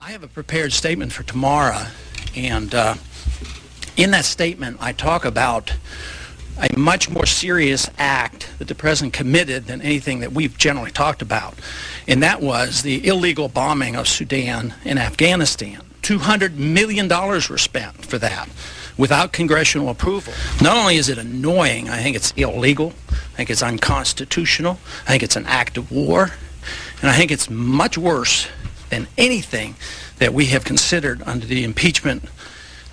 I have a prepared statement for tomorrow, and in that statement I talk about a much more serious act that the President committed than anything that we've generally talked about, and that was the illegal bombing of Sudan and Afghanistan. $200 million were spent for that without congressional approval. Not only is it annoying, I think it's illegal, I think it's unconstitutional, I think it's an act of war, and I think it's much worse than anything that we have considered under the impeachment.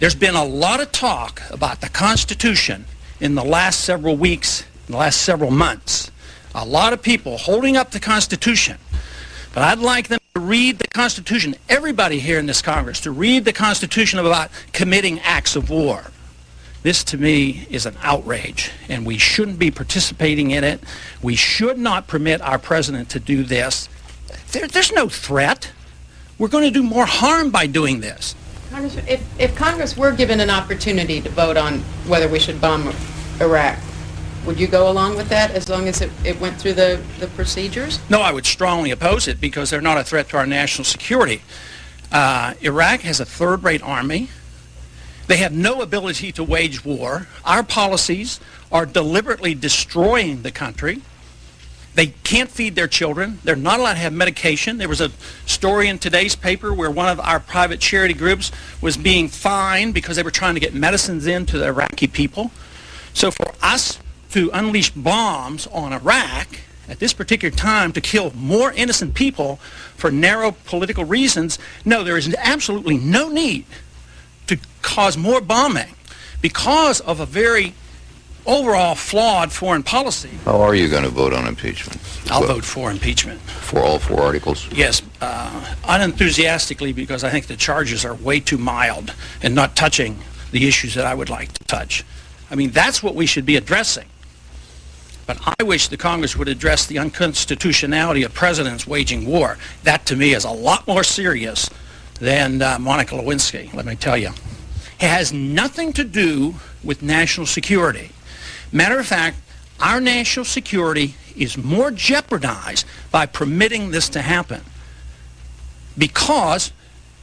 There's been a lot of talk about the Constitution in the last several weeks, in the last several months. A lot of people holding up the Constitution. But I'd like them to read the Constitution, everybody here in this Congress, to read the Constitution about committing acts of war. This, to me, is an outrage, and we shouldn't be participating in it. We should not permit our President to do this. There's no threat. We're going to do more harm by doing this. Congressman, if Congress were given an opportunity to vote on whether we should bomb Iraq, would you go along with that as long as it went through the procedures? No, I would strongly oppose it because they're not a threat to our national security. Iraq has a third-rate army. They have no ability to wage war. Our policies are deliberately destroying the country. They can't feed their children. They're not allowed to have medication. There was a story in today's paper where one of our private charity groups was being fined because they were trying to get medicines into the Iraqi people. So for us to unleash bombs on Iraq at this particular time to kill more innocent people for narrow political reasons, no, there is absolutely no need to cause more bombing because of a very overall flawed foreign policy. How are you going to vote on impeachment? I'll vote for impeachment. For all 4 articles? Yes, unenthusiastically, because I think the charges are way too mild and not touching the issues that I would like to touch. I mean, that's what we should be addressing. But I wish the Congress would address the unconstitutionality of presidents waging war. That, to me, is a lot more serious than Monica Lewinsky, let me tell you. It has nothing to do with national security. Matter of fact, our national security is more jeopardized by permitting this to happen because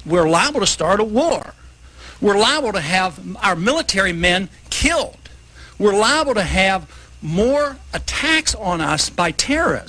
we're liable to start a war. We're liable to have our military men killed. We're liable to have more attacks on us by terrorists.